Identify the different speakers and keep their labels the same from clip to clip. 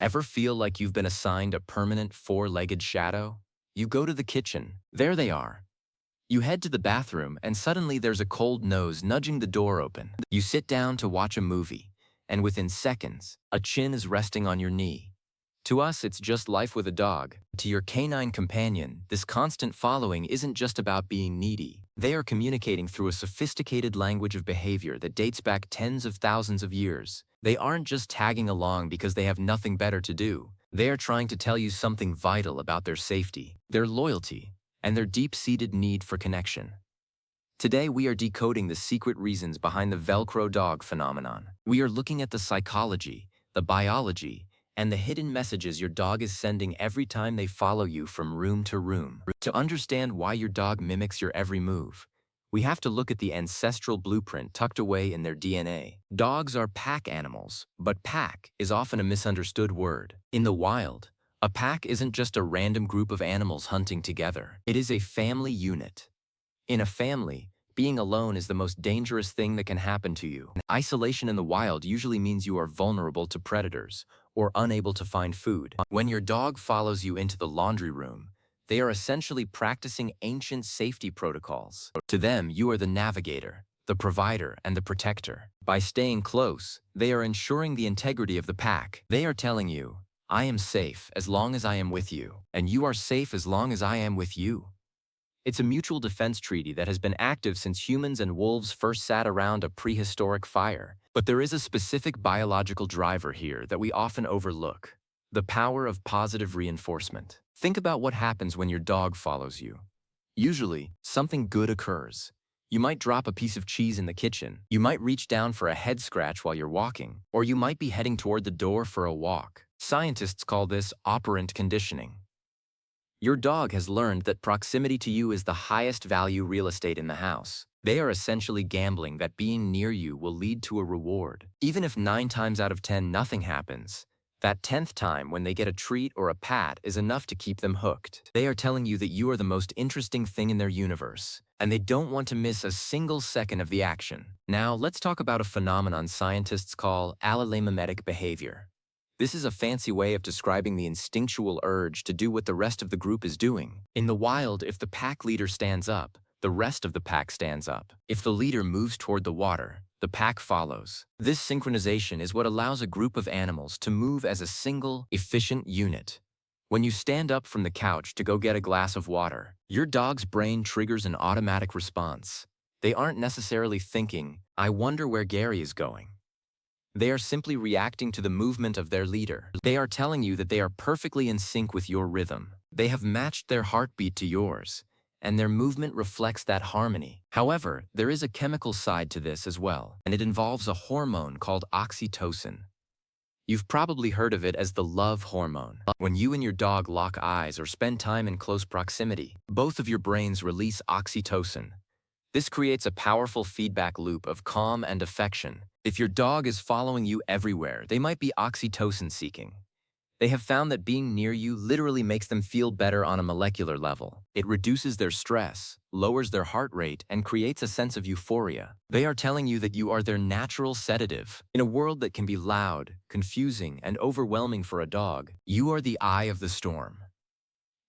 Speaker 1: Ever feel like you've been assigned a permanent four-legged shadow? You go to the kitchen. There they are. You head to the bathroom, and suddenly there's a cold nose nudging the door open. You sit down to watch a movie, and within seconds, a chin is resting on your knee. To us, it's just life with a dog. To your canine companion, this constant following isn't just about being needy. They are communicating through a sophisticated language of behavior that dates back tens of thousands of years. They aren't just tagging along because they have nothing better to do. They are trying to tell you something vital about their safety, their loyalty, and their deep-seated need for connection. Today, we are decoding the secret reasons behind the Velcro dog phenomenon. We are looking at the psychology, the biology, and the hidden messages your dog is sending every time they follow you from room to room. To understand why your dog mimics your every move, we have to look at the ancestral blueprint tucked away in their DNA. Dogs are pack animals, but pack is often a misunderstood word. In the wild, a pack isn't just a random group of animals hunting together. It is a family unit. In a family, being alone is the most dangerous thing that can happen to you. Isolation in the wild usually means you are vulnerable to predators or unable to find food. When your dog follows you into the laundry room, they are essentially practicing ancient safety protocols. To them, you are the navigator, the provider, and the protector. By staying close, they are ensuring the integrity of the pack. They are telling you, I am safe as long as I am with you, and you are safe as long as I am with you. It's a mutual defense treaty that has been active since humans and wolves first sat around a prehistoric fire. But there is a specific biological driver here that we often overlook: the power of positive reinforcement. Think about what happens when your dog follows you. Usually, something good occurs. You might drop a piece of cheese in the kitchen, you might reach down for a head scratch while you're walking, or you might be heading toward the door for a walk. Scientists call this operant conditioning. Your dog has learned that proximity to you is the highest value real estate in the house. They are essentially gambling that being near you will lead to a reward. Even if 9 times out of 10 nothing happens, that 10th time when they get a treat or a pat is enough to keep them hooked. They are telling you that you are the most interesting thing in their universe, and they don't want to miss a single second of the action. Now, let's talk about a phenomenon scientists call allomimetic behavior. This is a fancy way of describing the instinctual urge to do what the rest of the group is doing. In the wild, if the pack leader stands up, the rest of the pack stands up. If the leader moves toward the water, the pack follows. This synchronization is what allows a group of animals to move as a single, efficient unit. When you stand up from the couch to go get a glass of water, your dog's brain triggers an automatic response. They aren't necessarily thinking, I wonder where Gary is going. They are simply reacting to the movement of their leader. They are telling you that they are perfectly in sync with your rhythm. They have matched their heartbeat to yours, and their movement reflects that harmony. However, there is a chemical side to this as well, and it involves a hormone called oxytocin. You've probably heard of it as the love hormone. When you and your dog lock eyes or spend time in close proximity, both of your brains release oxytocin. This creates a powerful feedback loop of calm and affection. If your dog is following you everywhere, they might be oxytocin-seeking. They have found that being near you literally makes them feel better on a molecular level. It reduces their stress, lowers their heart rate, and creates a sense of euphoria. They are telling you that you are their natural sedative. In a world that can be loud, confusing, and overwhelming for a dog, you are the eye of the storm.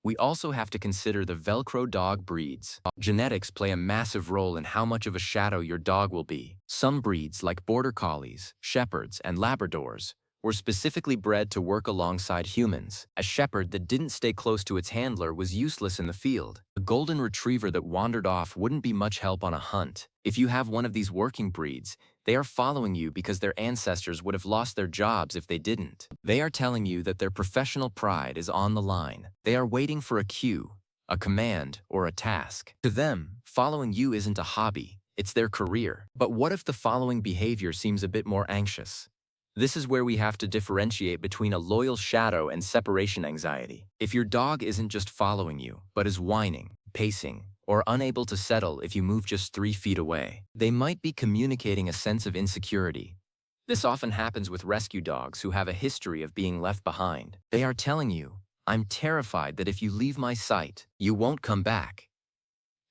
Speaker 1: We also have to consider the Velcro dog breeds. Genetics play a massive role in how much of a shadow your dog will be. Some breeds, like Border Collies, Shepherds, and Labradors, were specifically bred to work alongside humans. A shepherd that didn't stay close to its handler was useless in the field. A golden retriever that wandered off wouldn't be much help on a hunt. If you have one of these working breeds, they are following you because their ancestors would have lost their jobs if they didn't. They are telling you that their professional pride is on the line. They are waiting for a cue, a command, or a task. To them, following you isn't a hobby, it's their career. But what if the following behavior seems a bit more anxious? This is where we have to differentiate between a loyal shadow and separation anxiety. If your dog isn't just following you, but is whining, pacing, or unable to settle if you move just 3 feet away, they might be communicating a sense of insecurity. This often happens with rescue dogs who have a history of being left behind. They are telling you, I'm terrified that if you leave my sight, you won't come back.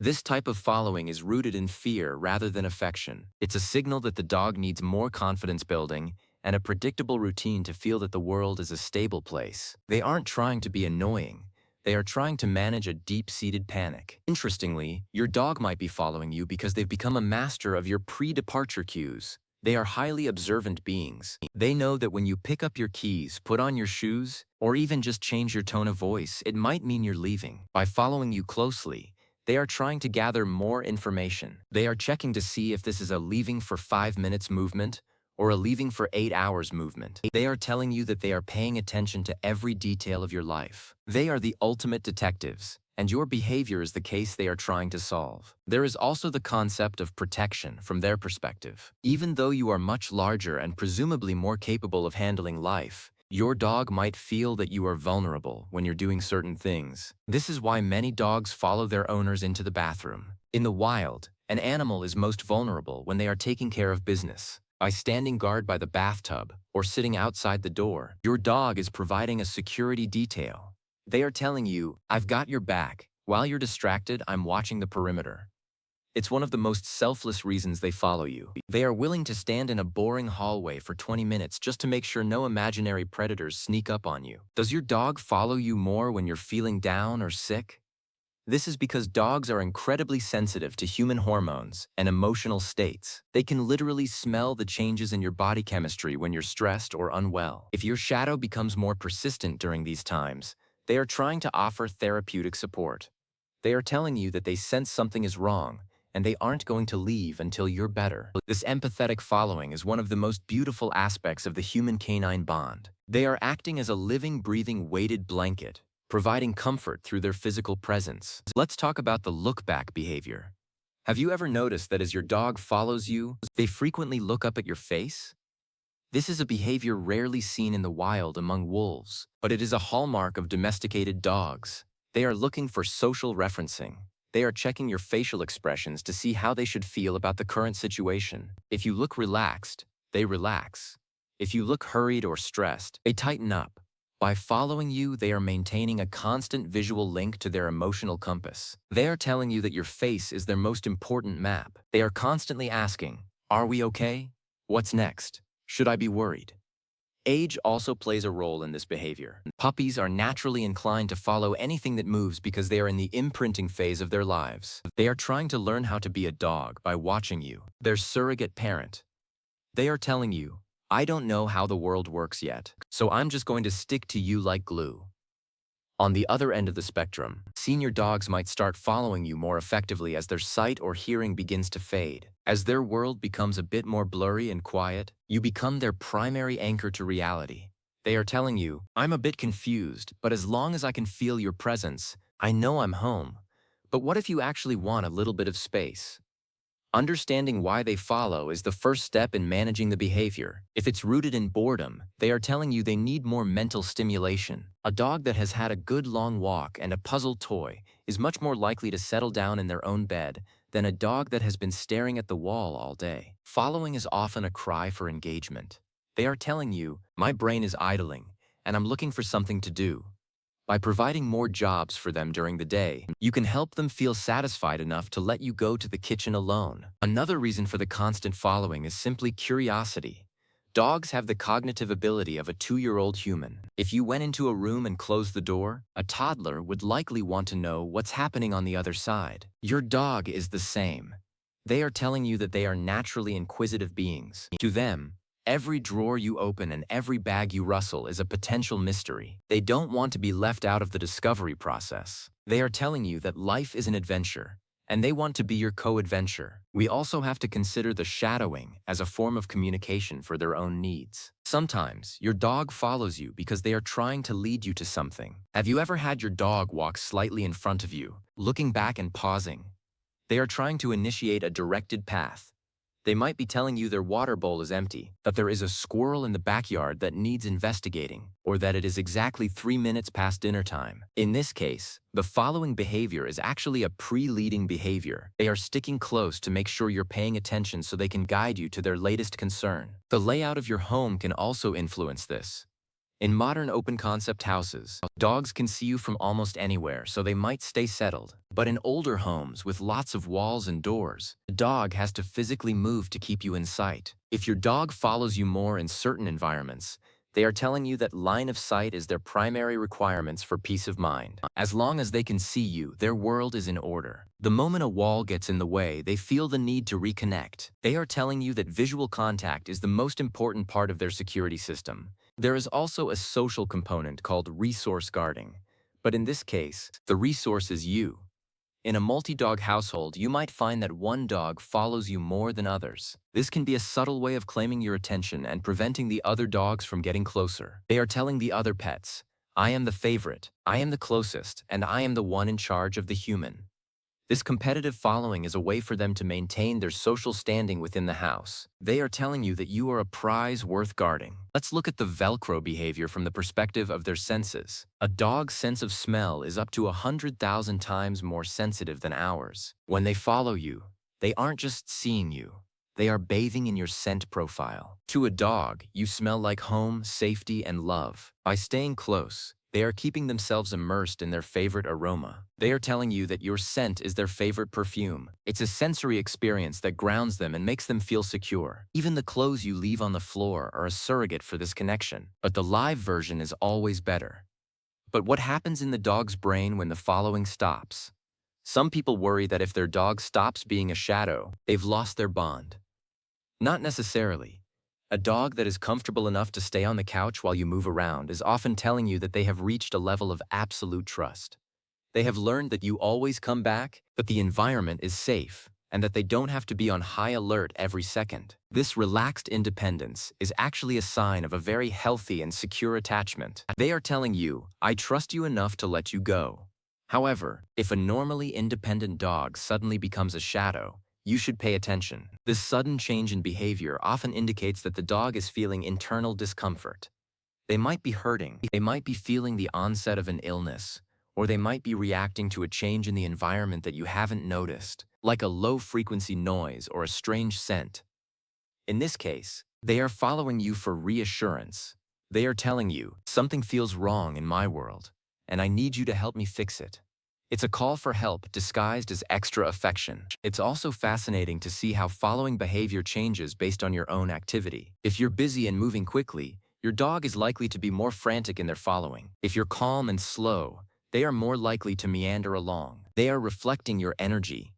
Speaker 1: This type of following is rooted in fear rather than affection. It's a signal that the dog needs more confidence building and a predictable routine to feel that the world is a stable place. They aren't trying to be annoying. They are trying to manage a deep-seated panic. Interestingly, your dog might be following you because they've become a master of your pre-departure cues. They are highly observant beings. They know that when you pick up your keys, put on your shoes, or even just change your tone of voice, it might mean you're leaving. By following you closely, they are trying to gather more information. They are checking to see if this is a leaving for 5 minutes movement or a leaving for 8 hours movement. They are telling you that they are paying attention to every detail of your life. They are the ultimate detectives, and your behavior is the case they are trying to solve. There is also the concept of protection from their perspective. Even though you are much larger and presumably more capable of handling life, your dog might feel that you are vulnerable when you're doing certain things. This is why many dogs follow their owners into the bathroom. In the wild, an animal is most vulnerable when they are taking care of business. By standing guard by the bathtub or sitting outside the door, your dog is providing a security detail. They are telling you, "I've got your back. While you're distracted, I'm watching the perimeter." It's one of the most selfless reasons they follow you. They are willing to stand in a boring hallway for 20 minutes just to make sure no imaginary predators sneak up on you. Does your dog follow you more when you're feeling down or sick? This is because dogs are incredibly sensitive to human hormones and emotional states. They can literally smell the changes in your body chemistry when you're stressed or unwell. If your shadow becomes more persistent during these times, they are trying to offer therapeutic support. They are telling you that they sense something is wrong, and they aren't going to leave until you're better. This empathetic following is one of the most beautiful aspects of the human-canine bond. They are acting as a living, breathing, weighted blanket, providing comfort through their physical presence. Let's talk about the look-back behavior. Have you ever noticed that as your dog follows you, they frequently look up at your face? This is a behavior rarely seen in the wild among wolves, but it is a hallmark of domesticated dogs. They are looking for social referencing. They are checking your facial expressions to see how they should feel about the current situation. If you look relaxed, they relax. If you look hurried or stressed, they tighten up. By following you, they are maintaining a constant visual link to their emotional compass. They are telling you that your face is their most important map. They are constantly asking, "Are we okay? What's next? Should I be worried?" Age also plays a role in this behavior. Puppies are naturally inclined to follow anything that moves because they are in the imprinting phase of their lives. They are trying to learn how to be a dog by watching you, their surrogate parent. They are telling you, "I don't know how the world works yet, so I'm just going to stick to you like glue." On the other end of the spectrum, senior dogs might start following you more effectively as their sight or hearing begins to fade. As their world becomes a bit more blurry and quiet, you become their primary anchor to reality. They are telling you, "I'm a bit confused, but as long as I can feel your presence, I know I'm home. But what if you actually want a little bit of space?" Understanding why they follow is the first step in managing the behavior. If it's rooted in boredom, they are telling you they need more mental stimulation. A dog that has had a good long walk and a puzzle toy is much more likely to settle down in their own bed than a dog that has been staring at the wall all day. Following is often a cry for engagement. They are telling you, "My brain is idling, and I'm looking for something to do." By providing more jobs for them during the day, you can help them feel satisfied enough to let you go to the kitchen alone. Another reason for the constant following is simply curiosity. Dogs have the cognitive ability of a 2-year-old human. If you went into a room and closed the door, a toddler would likely want to know what's happening on the other side. Your dog is the same. They are telling you that they are naturally inquisitive beings. To them, every drawer you open and every bag you rustle is a potential mystery. They don't want to be left out of the discovery process. They are telling you that life is an adventure, and they want to be your co-adventure. We also have to consider the shadowing as a form of communication for their own needs. Sometimes, your dog follows you because they are trying to lead you to something. Have you ever had your dog walk slightly in front of you, looking back and pausing? They are trying to initiate a directed path. They might be telling you their water bowl is empty, that there is a squirrel in the backyard that needs investigating, or that it is exactly 3 minutes past dinner time. In this case, the following behavior is actually a pre-leading behavior. They are sticking close to make sure you're paying attention so they can guide you to their latest concern. The layout of your home can also influence this. In modern open-concept houses, dogs can see you from almost anywhere, so they might stay settled. But in older homes with lots of walls and doors, the dog has to physically move to keep you in sight. If your dog follows you more in certain environments, they are telling you that line of sight is their primary requirements for peace of mind. As long as they can see you, their world is in order. The moment a wall gets in the way, they feel the need to reconnect. They are telling you that visual contact is the most important part of their security system. There is also a social component called resource guarding, but in this case, the resource is you. In a multi-dog household, you might find that one dog follows you more than others. This can be a subtle way of claiming your attention and preventing the other dogs from getting closer. They are telling the other pets, I am the favorite, I am the closest, and I am the one in charge of the human. This competitive following is a way for them to maintain their social standing within the house. They are telling you that you are a prize worth guarding. Let's look at the Velcro behavior from the perspective of their senses. A dog's sense of smell is up to 100,000 times more sensitive than ours. When they follow you, they aren't just seeing you. They are bathing in your scent profile. To a dog, you smell like home, safety, and love. By staying close, they are keeping themselves immersed in their favorite aroma. They are telling you that your scent is their favorite perfume. It's a sensory experience that grounds them and makes them feel secure. Even the clothes you leave on the floor are a surrogate for this connection. But the live version is always better. But what happens in the dog's brain when the following stops? Some people worry that if their dog stops being a shadow, they've lost their bond. Not necessarily. A dog that is comfortable enough to stay on the couch while you move around is often telling you that they have reached a level of absolute trust. They have learned that you always come back, that the environment is safe, and that they don't have to be on high alert every second. This relaxed independence is actually a sign of a very healthy and secure attachment. They are telling you, I trust you enough to let you go. However, if a normally independent dog suddenly becomes a shadow, you should pay attention. This sudden change in behavior often indicates that the dog is feeling internal discomfort. They might be hurting, they might be feeling the onset of an illness, or they might be reacting to a change in the environment that you haven't noticed, like a low-frequency noise or a strange scent. In this case, they are following you for reassurance. They are telling you, something feels wrong in my world, and I need you to help me fix it. It's a call for help disguised as extra affection. It's also fascinating to see how following behavior changes based on your own activity. If you're busy and moving quickly, your dog is likely to be more frantic in their following. If you're calm and slow, they are more likely to meander along. They are reflecting your energy.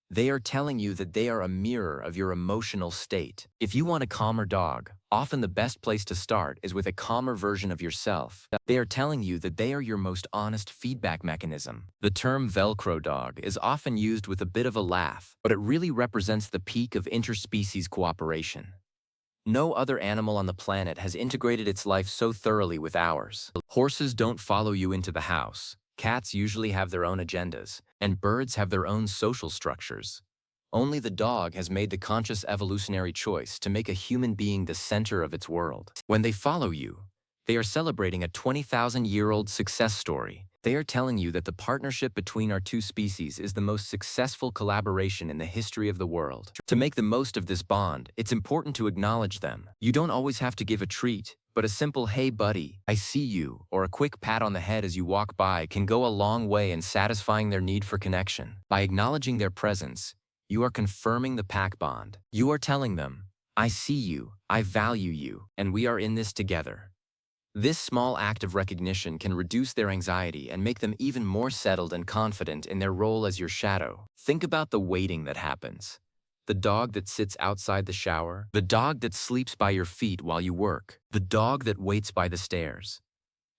Speaker 1: They are telling you that they are a mirror of your emotional state. If you want a calmer dog, often the best place to start is with a calmer version of yourself. They are telling you that they are your most honest feedback mechanism. The term Velcro dog is often used with a bit of a laugh, but it really represents the peak of interspecies cooperation. No other animal on the planet has integrated its life so thoroughly with ours. Horses don't follow you into the house. Cats usually have their own agendas, and birds have their own social structures. Only the dog has made the conscious evolutionary choice to make a human being the center of its world. When they follow you, they are celebrating a 20,000-year-old success story. They are telling you that the partnership between our two species is the most successful collaboration in the history of the world. To make the most of this bond, it's important to acknowledge them. You don't always have to give a treat, but a simple "Hey buddy, I see you," or a quick pat on the head as you walk by can go a long way in satisfying their need for connection. By acknowledging their presence, you are confirming the pack bond. You are telling them, I see you, I value you, and we are in this together. This small act of recognition can reduce their anxiety and make them even more settled and confident in their role as your shadow. Think about the waiting that happens. The dog that sits outside the shower, the dog that sleeps by your feet while you work, the dog that waits by the stairs.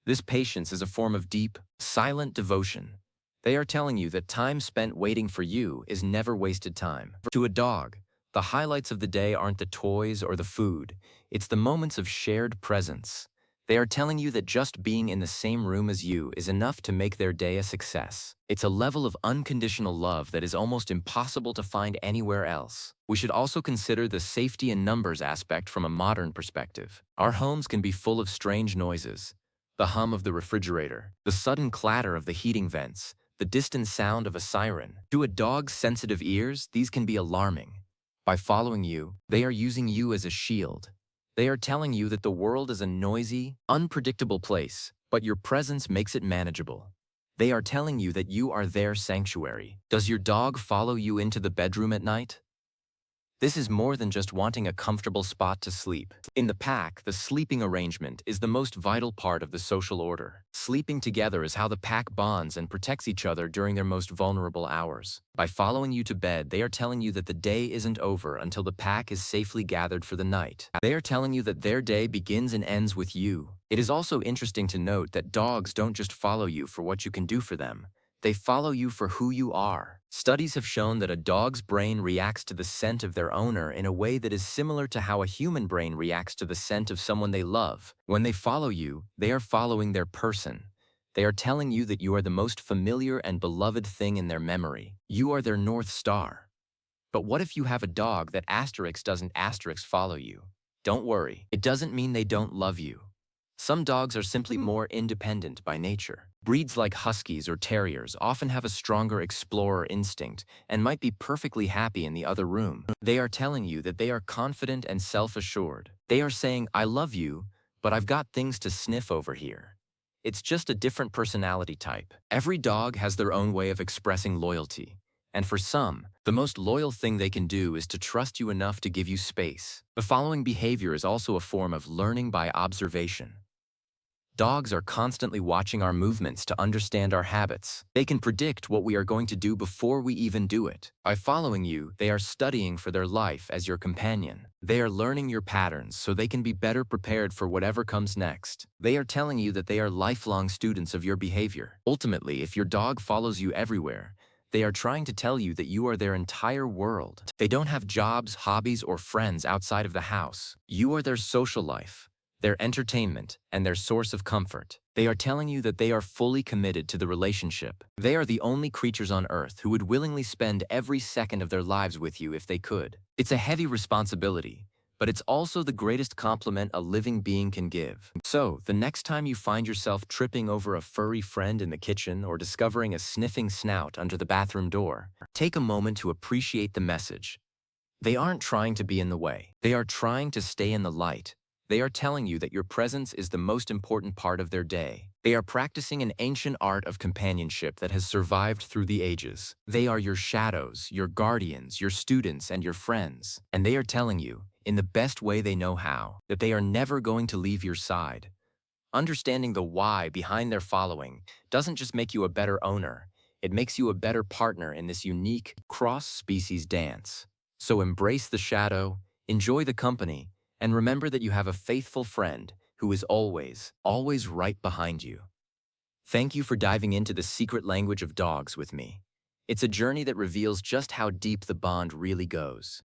Speaker 1: This patience is a form of deep, silent devotion. They are telling you that time spent waiting for you is never wasted time. To a dog, the highlights of the day aren't the toys or the food, it's the moments of shared presence. They are telling you that just being in the same room as you is enough to make their day a success. It's a level of unconditional love that is almost impossible to find anywhere else. We should also consider the safety and numbers aspect from a modern perspective. Our homes can be full of strange noises. The hum of the refrigerator, the sudden clatter of the heating vents, the distant sound of a siren. To a dog's sensitive ears, these can be alarming. By following you, they are using you as a shield. They are telling you that the world is a noisy, unpredictable place, but your presence makes it manageable. They are telling you that you are their sanctuary. Does your dog follow you into the bedroom at night? This is more than just wanting a comfortable spot to sleep. In the pack, the sleeping arrangement is the most vital part of the social order. Sleeping together is how the pack bonds and protects each other during their most vulnerable hours. By following you to bed, they are telling you that the day isn't over until the pack is safely gathered for the night. They are telling you that their day begins and ends with you. It is also interesting to note that dogs don't just follow you for what you can do for them. They follow you for who you are. Studies have shown that a dog's brain reacts to the scent of their owner in a way that is similar to how a human brain reacts to the scent of someone they love. When they follow you, they are following their person. They are telling you that you are the most familiar and beloved thing in their memory. You are their North Star. But what if you have a dog that doesn't follow you? Don't worry, it doesn't mean they don't love you. Some dogs are simply more independent by nature. Breeds like Huskies or Terriers often have a stronger explorer instinct and might be perfectly happy in the other room. They are telling you that they are confident and self-assured. They are saying, I love you, but I've got things to sniff over here. It's just a different personality type. Every dog has their own way of expressing loyalty. And for some, the most loyal thing they can do is to trust you enough to give you space. The following behavior is also a form of learning by observation. Dogs are constantly watching our movements to understand our habits. They can predict what we are going to do before we even do it. By following you, they are studying for their life as your companion. They are learning your patterns so they can be better prepared for whatever comes next. They are telling you that they are lifelong students of your behavior. Ultimately, if your dog follows you everywhere, they are trying to tell you that you are their entire world. They don't have jobs, hobbies, or friends outside of the house. You are their social life, their entertainment, and their source of comfort. They are telling you that they are fully committed to the relationship. They are the only creatures on Earth who would willingly spend every second of their lives with you if they could. It's a heavy responsibility, but it's also the greatest compliment a living being can give. So, the next time you find yourself tripping over a furry friend in the kitchen or discovering a sniffing snout under the bathroom door, take a moment to appreciate the message. They aren't trying to be in the way. They are trying to stay in the light. They are telling you that your presence is the most important part of their day. They are practicing an ancient art of companionship that has survived through the ages. They are your shadows, your guardians, your students, and your friends. And they are telling you, in the best way they know how, that they are never going to leave your side. Understanding the why behind their following doesn't just make you a better owner, it makes you a better partner in this unique, cross-species dance. So embrace the shadow, enjoy the company, and remember that you have a faithful friend who is always, always right behind you. Thank you for diving into the secret language of dogs with me. It's a journey that reveals just how deep the bond really goes.